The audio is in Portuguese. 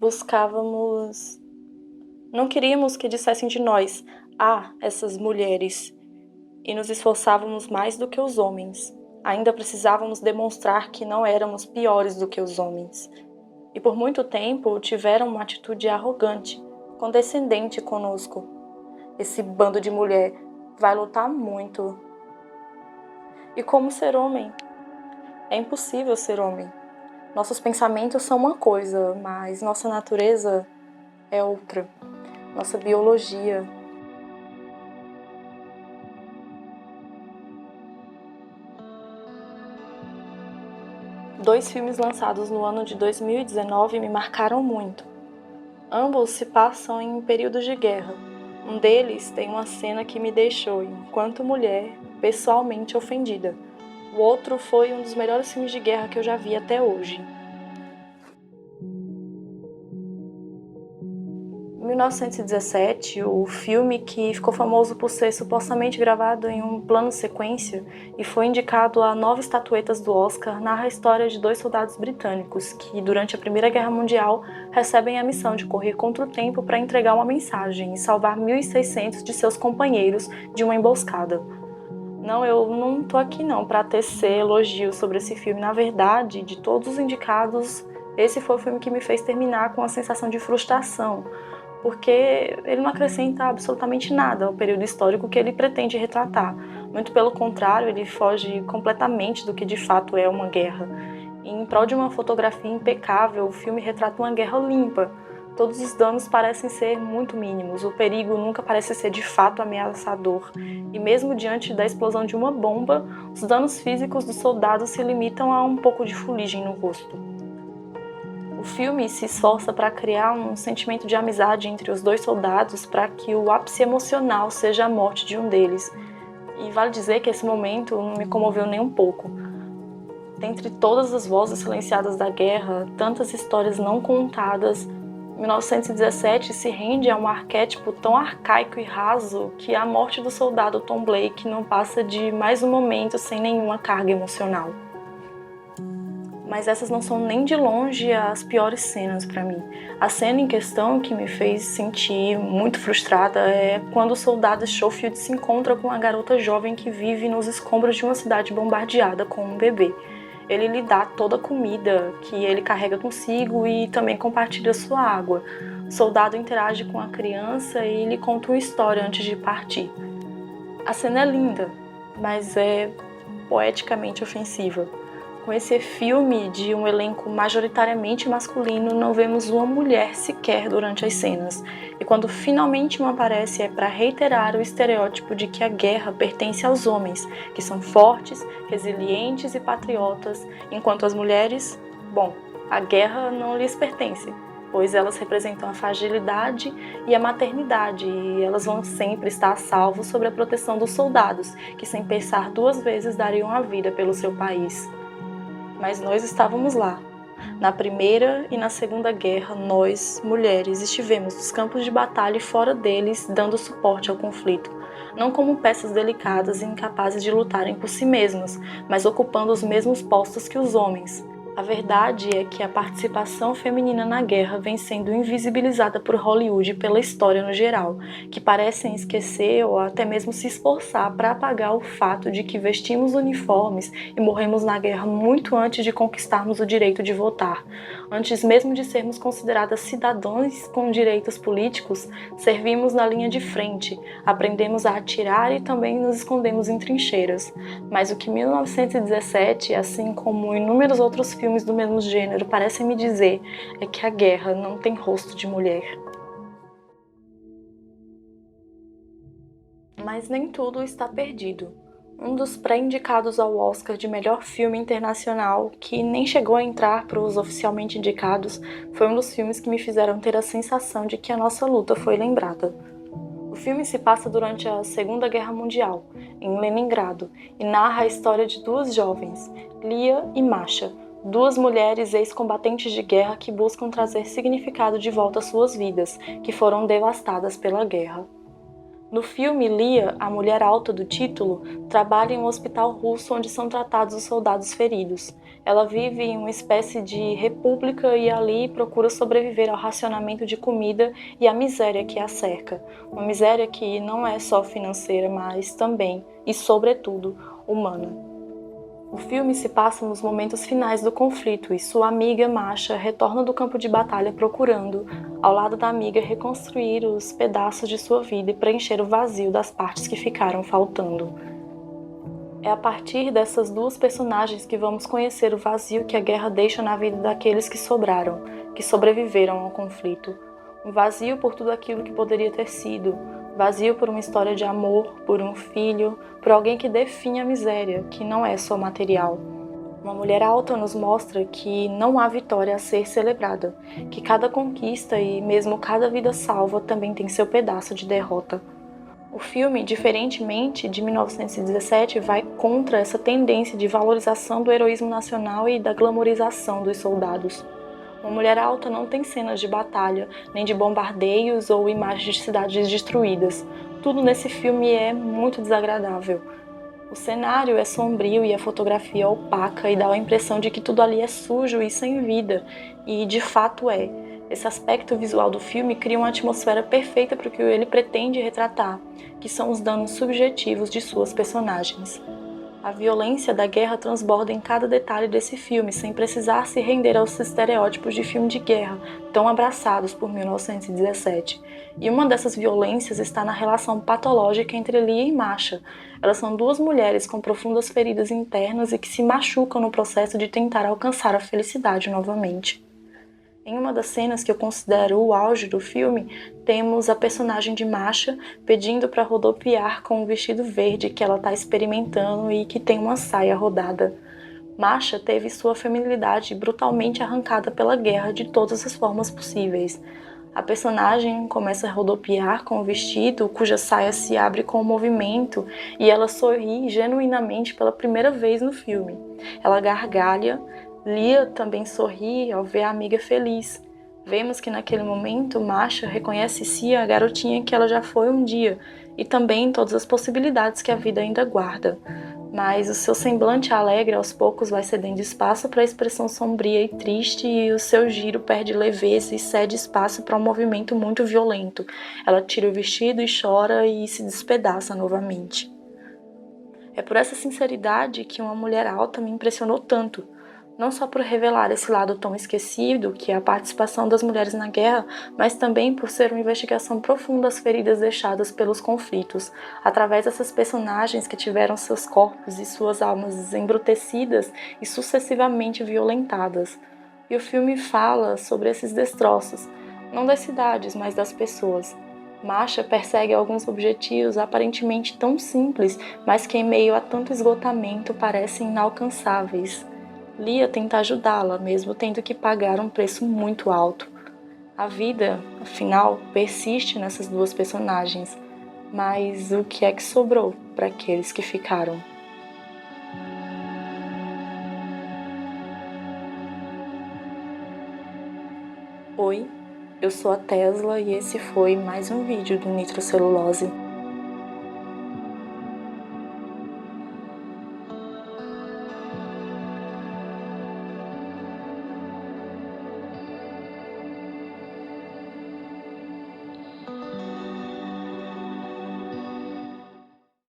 buscávamos... Não queríamos que dissessem de nós, essas mulheres, e nos esforçávamos mais do que os homens. Ainda precisávamos demonstrar que não éramos piores do que os homens. E por muito tempo tiveram uma atitude arrogante, condescendente conosco. Esse bando de mulher vai lutar muito. E como ser homem? É impossível ser homem. Nossos pensamentos são uma coisa, mas nossa natureza é outra. Nossa biologia. Dois filmes lançados no ano de 2019 me marcaram muito. Ambos se passam em períodos de guerra. Um deles tem uma cena que me deixou, enquanto mulher, pessoalmente ofendida. O outro foi um dos melhores filmes de guerra que eu já vi até hoje. Em 1917, o filme, que ficou famoso por ser supostamente gravado em um plano sequência e foi indicado a 9 estatuetas do Oscar, narra a história de 2 soldados britânicos que, durante a Primeira Guerra Mundial, recebem a missão de correr contra o tempo para entregar uma mensagem e salvar 1.600 de seus companheiros de uma emboscada. Eu não tô aqui para tecer elogios sobre esse filme. Na verdade, de todos os indicados, esse foi o filme que me fez terminar com a sensação de frustração, porque ele não acrescenta absolutamente nada ao período histórico que ele pretende retratar. Muito pelo contrário, ele foge completamente do que de fato é uma guerra. E em prol de uma fotografia impecável, o filme retrata uma guerra limpa. Todos os danos parecem ser muito mínimos, o perigo nunca parece ser de fato ameaçador. E mesmo diante da explosão de uma bomba, os danos físicos dos soldados se limitam a um pouco de fuligem no rosto. O filme se esforça para criar um sentimento de amizade entre os 2 soldados para que o ápice emocional seja a morte de um deles. E vale dizer que esse momento não me comoveu nem um pouco. Dentre todas as vozes silenciadas da guerra, tantas histórias não contadas, 1917 se rende a um arquétipo tão arcaico e raso que a morte do soldado Tom Blake não passa de mais um momento sem nenhuma carga emocional. Mas essas não são nem de longe as piores cenas para mim. A cena em questão que me fez sentir muito frustrada é quando o soldado Schofield se encontra com uma garota jovem que vive nos escombros de uma cidade bombardeada com um bebê. Ele lhe dá toda a comida que ele carrega consigo e também compartilha sua água. O soldado interage com a criança e lhe conta uma história antes de partir. A cena é linda, mas é poeticamente ofensiva. Com esse filme de um elenco majoritariamente masculino, não vemos uma mulher sequer durante as cenas. E quando finalmente uma aparece é para reiterar o estereótipo de que a guerra pertence aos homens, que são fortes, resilientes e patriotas, enquanto as mulheres, a guerra não lhes pertence, pois elas representam a fragilidade e a maternidade, e elas vão sempre estar a salvo sob a proteção dos soldados, que sem pensar 2 vezes dariam a vida pelo seu país. Mas nós estávamos lá. Na Primeira e na Segunda Guerra, nós, mulheres, estivemos nos campos de batalha e fora deles, dando suporte ao conflito. Não como peças delicadas e incapazes de lutarem por si mesmas, mas ocupando os mesmos postos que os homens. A verdade é que a participação feminina na guerra vem sendo invisibilizada por Hollywood e pela história no geral, que parecem esquecer ou até mesmo se esforçar para apagar o fato de que vestimos uniformes e morremos na guerra muito antes de conquistarmos o direito de votar. Antes mesmo de sermos consideradas cidadãs com direitos políticos, servimos na linha de frente, aprendemos a atirar e também nos escondemos em trincheiras. Mas o que 1917, assim como inúmeros outros filmes do mesmo gênero parecem me dizer é que a guerra não tem rosto de mulher. Mas nem tudo está perdido. Um dos pré-indicados ao Oscar de melhor filme internacional, que nem chegou a entrar para os oficialmente indicados, foi um dos filmes que me fizeram ter a sensação de que a nossa luta foi lembrada. O filme se passa durante a Segunda Guerra Mundial, em Leningrado, e narra a história de 2 jovens, Lia e Masha, 2 mulheres ex-combatentes de guerra que buscam trazer significado de volta às suas vidas, que foram devastadas pela guerra. No filme, Lia, a mulher alta do título, trabalha em um hospital russo onde são tratados os soldados feridos. Ela vive em uma espécie de república e ali procura sobreviver ao racionamento de comida e à miséria que a cerca. Uma miséria que não é só financeira, mas também, e sobretudo, humana. O filme se passa nos momentos finais do conflito e sua amiga Masha retorna do campo de batalha procurando, ao lado da amiga, reconstruir os pedaços de sua vida e preencher o vazio das partes que ficaram faltando. É a partir dessas duas personagens que vamos conhecer o vazio que a guerra deixa na vida daqueles que sobraram, que sobreviveram ao conflito. Um vazio por tudo aquilo que poderia ter sido, vazio por uma história de amor, por um filho, por alguém que define a miséria, que não é só material. Uma Mulher Alta nos mostra que não há vitória a ser celebrada, que cada conquista e mesmo cada vida salva também tem seu pedaço de derrota. O filme, diferentemente de 1917, vai contra essa tendência de valorização do heroísmo nacional e da glamorização dos soldados. Uma Mulher Alta não tem cenas de batalha, nem de bombardeios ou imagens de cidades destruídas. Tudo nesse filme é muito desagradável. O cenário é sombrio e a fotografia é opaca e dá a impressão de que tudo ali é sujo e sem vida, e de fato é. Esse aspecto visual do filme cria uma atmosfera perfeita para o que ele pretende retratar, que são os danos subjetivos de suas personagens. A violência da guerra transborda em cada detalhe desse filme, sem precisar se render aos estereótipos de filme de guerra, tão abraçados por 1917. E uma dessas violências está na relação patológica entre Lia e Masha. Elas são duas mulheres com profundas feridas internas e que se machucam no processo de tentar alcançar a felicidade novamente. Em uma das cenas que eu considero o auge do filme, temos a personagem de Masha pedindo para rodopiar com um vestido verde que ela está experimentando e que tem uma saia rodada. Masha teve sua feminilidade brutalmente arrancada pela guerra de todas as formas possíveis. A personagem começa a rodopiar com o vestido, cuja saia se abre com o movimento, e ela sorri genuinamente pela primeira vez no filme. Ela gargalha. Lia também sorri ao ver a amiga feliz. Vemos que naquele momento Masha reconhece si a garotinha que ela já foi um dia e também todas as possibilidades que a vida ainda guarda. Mas o seu semblante alegre aos poucos vai cedendo espaço para a expressão sombria e triste e o seu giro perde leveza e cede espaço para um movimento muito violento. Ela tira o vestido e chora e se despedaça novamente. É por essa sinceridade que Uma Mulher Alta me impressionou tanto. Não só por revelar esse lado tão esquecido, que é a participação das mulheres na guerra, mas também por ser uma investigação profunda das feridas deixadas pelos conflitos, através dessas personagens que tiveram seus corpos e suas almas embrutecidas e sucessivamente violentadas. E o filme fala sobre esses destroços, não das cidades, mas das pessoas. Masha persegue alguns objetivos aparentemente tão simples, mas que em meio a tanto esgotamento parecem inalcançáveis. Lia tenta ajudá-la, mesmo tendo que pagar um preço muito alto. A vida, afinal, persiste nessas duas personagens, mas o que é que sobrou para aqueles que ficaram? Oi, eu sou a Tesla e esse foi mais um vídeo do Nitrocelulose.